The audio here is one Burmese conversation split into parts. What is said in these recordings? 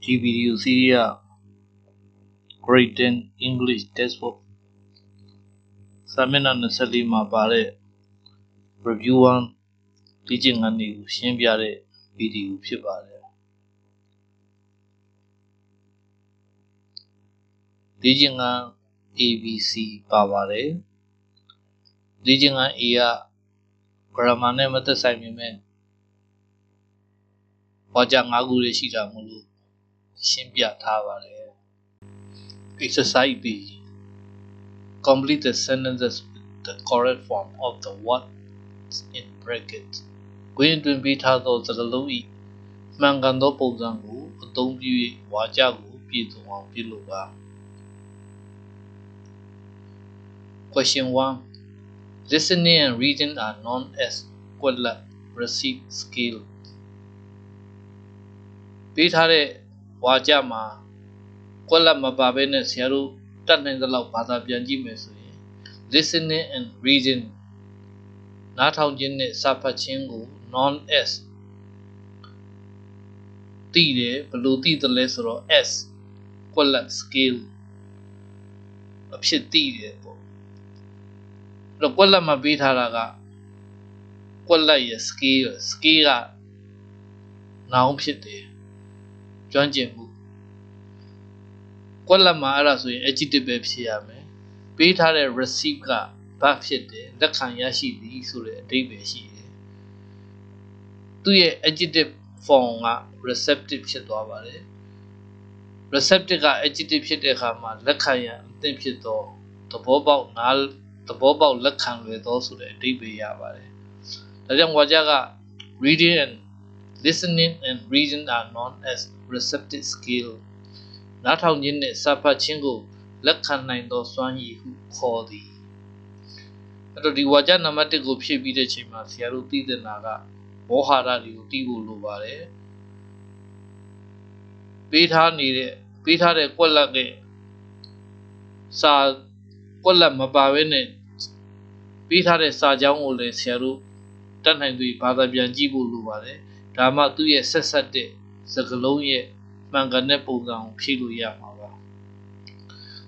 ဒီဗီဒီယိုစီးရီးက Grade 10 English Textbook စာမျက်နှာ24မှာပါတဲ့ Review 1လေ့ကျင့်ခန်းတွေကိုရှင်းပြတဲ့ဗီဒီယိုဖြစ်ပါတယ်။လေ့ကျင့်ခန်း ABC ပါပါတယ်။လေ့ကျင့်ခန်း A က grammar နဲ့မသက်ဆိုင်ပေမဲ့ဝါကျ5ခုလေးရှိတာမို့လို့ရှင်းပြထားပါတယ်။ Exercise B. Complete the sentences with the correct form of the words in brackets. ခွင့်အတွင်းပေးထားသောစကားလုံး၏မှန်ကန်သောပုံစံကိုအသုံးပြု၍ဝါကျကိုပြည့်စုံအောင်ပြုလုပ်ပါ Question 1. Listening and reading are known as ကွက်လတ် recipe skill. ပေးထားတဲ့ဝါကျမှာကွက်လတ်မပါဘဲနဲ့ဆရာတို့တတ်နိုင်သလောက်ဘာသာပြန်ကြည့်မယ်ဆိုရင် listening and reading နားထောင်ခြင်းနဲ့စာဖတ်ခြင်းကို known as သိတယ်ဘယ်လိုသိသလဲဆိုတော့ as ကွက်လတ် skill အဖြစ်သိတယ်ပေါ့အဲ့တော့ကွက်လတ်မှာပေးထားတာကကွက်လတ်ရဲ့ skill က noun ဖြစ်တယ်ကျွမ်းကျင်မှုကွက်လတ်မှာအဲ့ဒါဆိုရင် adjective ပဲဖြစ်ရမယ်ပေးထားတဲ့ receive က verb ဖြစ်တယ်လက်ခံရရှိသည်ဆိုတဲ့အဓိပ္ပာယ်ရှိတယ်သူ့ရဲ့ adjective form က receptive ဖြစ်သွားပါတယ် receptive က adjective ဖြစ်တဲ့အခါမှာလက်ခံရအသင့်ဖြစ်သောသဘောပေါက်လက်ခံလွယ်သောဆိုတဲ့အဓိပ္ပာယ်ရပါတယ်ဒါကြောင့်ဝါကျက reading and listening and reading are known as receptive skill နားထောင်ခြင်းနဲ့စာဖတ်ခြင်းကိုလက်ခံနိုင်သောစွမ်းရည်ဟုခေါ်သည်အဲ့တော့ဒီဝါကျနံပါတ်1ကိုဖြည့်ပြီးတဲ့ချိန်မှာဆရာတို့သိတဲ့နာကမောဟာရတွေကိုသိဖို့လိုပါတယ်ပေးထားတဲ့ကွက်လတ်ကစာကွက်လတ်မပါဘဲနဲ့ပေးထားတဲ့စာကြောင်းကိုလည်းဆရာတို့တတ်နိုင်သူဘာသာပြန်ကြည့်ဖို့လိုပါတယ်ဒါမှသူ့ရဲ့ဆက်တဲ့စကားလုံးရဲ့မှန်ကန်တဲ့ပုံစံကိုဖြည့်လို့ရမှာပါ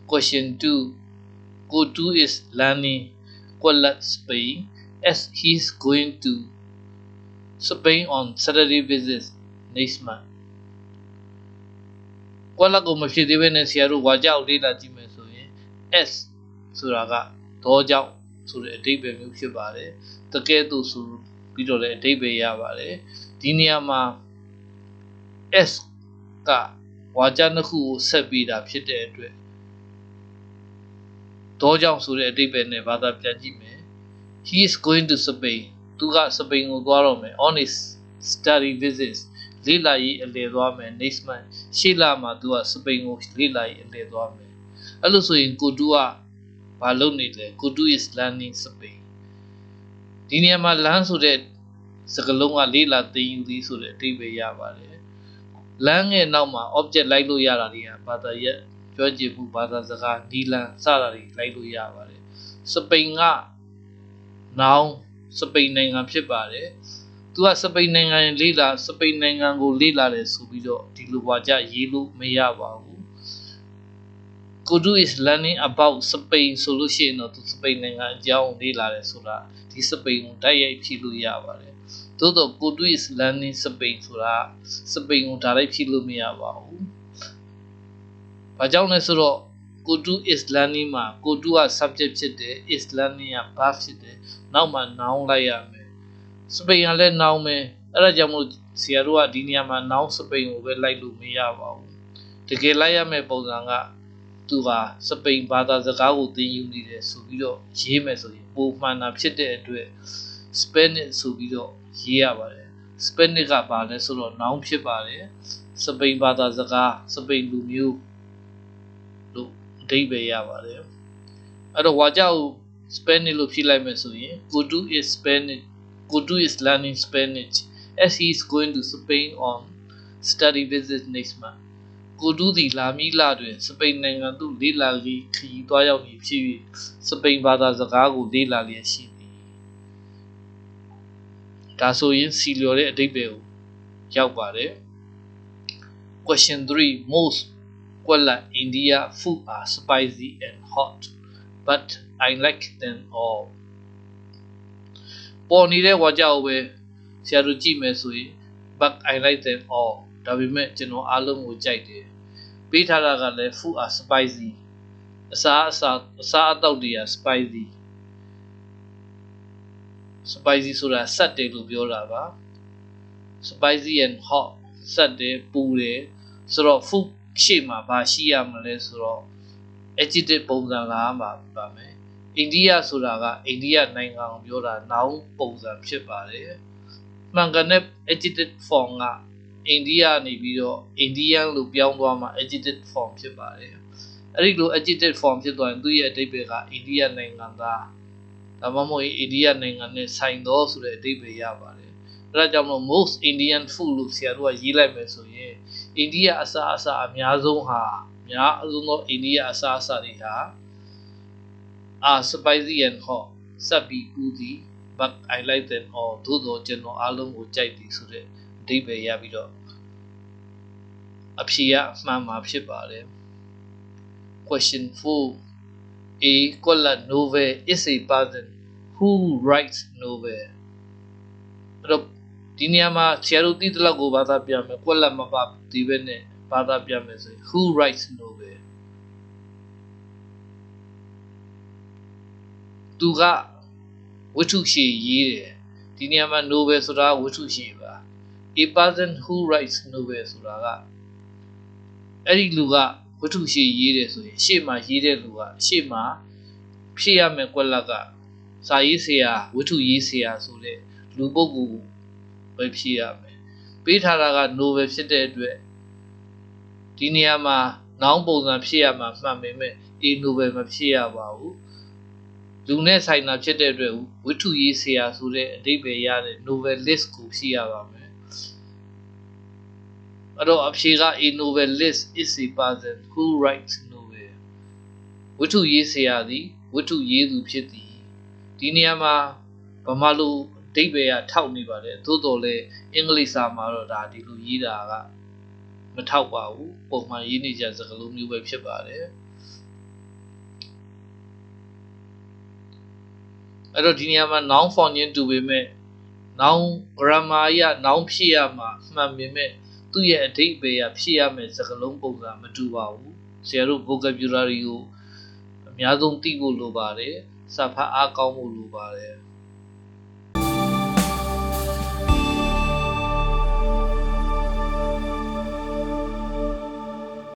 Question 2 Kodu is learning ကွက်လတ် Spain as he is going to Spain on Saturday visit next month ကွက်လတ်ကိုမဖြည့်သေးဘဲနဲ့ဆရာတို့ဝါကျကိုလေ့လာကြည့်မယ်ဆိုရင် as ဆိုတာကတော့ကြောင့်ဆိုတဲ့အဓိပ္ပာယ်မျိုးဖြစ်ပါတယ်တကယ်တော့ဆိုပြီးတော့လည်းအဓိပ္ပာယ်ရပါတယ်ဒီနေရာမှာ s ကဝါကျနှစ်ခုကိုဆက်ပြီးတာဖြစ်တဲ့အတွက်တော့ကြောင့်ဆိုတဲ့အဓိပ္ပာယ်နဲ့ဘာသာပြန်ကြည့်မယ် he is going to Spain သူကစပိန်ကိုသွားတော့မယ် on his study visits လေ့လာရေးအလည်သွားမယ် next month ရှေ့လမှာသူကစပိန်ကိုလေ့လာရေးအလည်သွားမယ်အဲ့လိုဆိုရင်ကိုတူကဘာလုပ်နေလဲ Kodu is learning Spain ဒီနေရာမှာ learn ဆိုတဲ့စကားလုံးကလေ့လာသင်ယူသည်ဆိုတဲ့အဓိပ္ပာယ်ရပါတယ် learn ရဲ့နောက်မှာ object လိုက်လို့ရတာတွေကဘာသာရပ်ပြောကြည့်မှုဘာသာစကားနီလန်စတာတွေလိုက်လို့ရပါတယ်စပိန်က noun စပိန်နိုင်ငံဖြစ်ပါတယ်သူကစပိန်နိုင်ငံလေ့လာစပိန်နိုင်ငံကိုလေ့လာတယ်ဆိုပြီးတော့ဒီလိုဝါကျရေးလို့မရပါဘူး Kodu is learning about Spain ဆိုလို့ရှိရင်တော့သူစပိန်နိုင်ငံအကြောင်းလေ့လာတယ်ဆိုတာဒီစပိန်ကိုတိုက်ရိုက်ဖြည့်လို့ရပါတယ်သို့တော့ Kodu is learning Spain ဆိုတာစပိန်ကိုဒါလိုက်ဖြည့်လို့မရပါဘူးဘာကြောင့်လဲဆိုတော့ Kodu is learning မှာ Kodu က subject ဖြစ်တယ် is learning က verb ဖြစ်တယ်နောက်မှာ noun လိုက်ရမယ်စပိန်ကလည်း noun ပဲအဲ့ဒါကြောင့်မို့ဆရာတို့ကဒီနေရာမှာ noun စပိန်ကိုပဲလိုက်လို့မရပါဘူးတကယ်လိုက်ရမယ့်ပုံစံကသူကစပိန်ဘာသာစကားကိုသင်ယူနေတယ်ဆိုပြီးတော့ရေးမယ်ဆိုရင်ပုံမှန်တာဖြစ်တဲ့အတွက် Spanish ဆိုပြီးတော့ရေးရပါတယ် Spanish ကဘာလဲဆိုတော့ noun ဖြစ်ပါတယ်စပိန်ဘာသာစကားစပိန်လူမျိုးလို့အဓိပ္ပာယ်ရပါတယ်အဲ့တော့ဝါကျကို Spanish လို့ဖြည့်လိုက်မယ်ဆိုရင် Kodu is learning Spanish as he is going to Spain on study visit next month Kodu သည်လာမီလတွင်စပိန်နိုင်ငံသို့လေ့လာရေးခရီးသွားရောက်မည်ဖြစ်၍စပိန်ဘာသာစကားကိုလေ့လာလျက်ရှိသည်ဒါဆိုရင်စီလျော်တဲ့အဓိပ္ပာယ်ကိုရောက်ပါတယ် Question 3. Most Kuala India food are spicy and hot, but I like them all. ပေါ်နေတဲ့ဝါကြောက်ပဲဆရာတို့ကြည့်မယ်ဆိုရင် but I like them all ဒါပေမဲ့ကျွန်တော်အားလုံးကိုကြိုက်တယ်ပေးထားတာကလည်း food are spicy အစားအသောက်တွေက spicy ဆိုတာစက်တယ်လို့ပြောတာပါ spicy and hot စက်တယ်ပူတယ်ဆိုတော့ food ရှေ့မှာဘာရှိရမလဲဆိုတော့ adjective ပုံစံလာမှာပါမယ်အိန္ဒိယဆိုတာကအိန္ဒိယနိုင်ငံကိုပြောတာ noun ပုံစံဖြစ်ပါတယ်မှန်ကန်တဲ့ adjective form ကအိန္ဒိယနေပြီးတော့ Indian လို့ပြောင်းသွားမှာ adjective form ဖြစ်ပါတယ်အဲ့ဒီလို adjective form ဖြစ်သွားရင်သူ့ရဲ့အဓိပ္ပာယ်ကအိန္ဒိယနိုင်ငံသားဒါမှမဟုတ်အိန္ဒိယနိုင်ငံနဲ့ဆိုင်သောဆိုတဲ့အဓိပ္ပာယ်ရပါတယ်အဲ့ဒါကြောင့်မို့ most Indian food လို့ဆရာတို့ကရေးလိုက်မယ်ဆိုရင်အိန္ဒိယအစားအစာအများဆုံးသောအိန္ဒိယအစားအစာတွေဟာspicy and hot စပ်ပြီးပူသည် but I like them all သို့တော်ကျွန်တော်အားလုံးကိုကြိုက်သည်ဆိုတဲ့အဓိပ္ပာယ်ရပြီးတော့အဖြေကမှန်မှာဖြစ်ပါတယ် Question 4 A Kuala novel is a person who writes novel အဲ့တော့ဒီနေရာမှာဆရာတို့သိတဲ့လောက်ကိုဘာသာပြမယ် Kuala မပါဒီပဲနဲ့ဘာသာပြမယ်ဆိုရင် who writes novel သူကဝတ္ထုရှည်ရေးတယ်ဒီနေရာမှာ novel ဆိုတာဝတ္ထုရှည်ပါ a person who writes novel ဆိုတာကအဲ့ဒီလူကဝတ္ထုရှည်ရေးတယ်ဆိုရင်ရှေ့မှာရေးတဲ့လူကရှေ့မှာဖြစ်ရမယ်ကွက်လက်ကစာရေးဆရာဝတ္ထုရေးဆရာဆိုတဲ့လူပုဂ္ဂိုလ်ပဲဖြစ်ရမယ်ပေးထားတာက novel ဖြစ်တဲ့အတွက်ဒီနေရာမှာနောင်ပုံစံဖြစ်ရမှာမှန်ပေမဲ့ a novel မဖြစ်ရပါဘူးလူနဲ့ဆိုင်တာဖြစ်တဲ့အတွက်ဝတ္ထုရေးဆရာဆိုတဲ့အဓိပ္ပာယ်ရတဲ့ novelist ကိုဖြစ်ရပါမယ်အဲ့တော့အဖြေက a novelist is a person who writes novel ဝတ္ထုရေးဆရာသည်ဝတ္ထုရေးသူဖြစ်သည်ဒီနေရာမှာဗမာလိုအဓိပ္ပာယ်ကထောက်နေပါတယ်သို့တော်လည်းအင်္ဂလိပ်စာမှာတော့ဒါဒီလိုရေးတာကမထောက်ပါဘူးပုံမှန်ရေးနေကြစကားလုံးမျိုးပဲဖြစ်ပါတယ်အဲ့တော့ဒီနေရာမှာ noun form ချင်းတူပေမဲ့ noun grammar အရ noun ဖြစ်ရမှာမှန်ပေမဲ့သူ့ရဲ့အဓိပ္ပာယ်ဖြစ်ရမယ့်စကားလုံးပုံစံမတူပါဘူးဆရာတို့ vocabulary ကိုအများဆုံးသိဖို့လိုပါတယ်စာဖတ်အားကောင်းဖို့လိုပါတယ်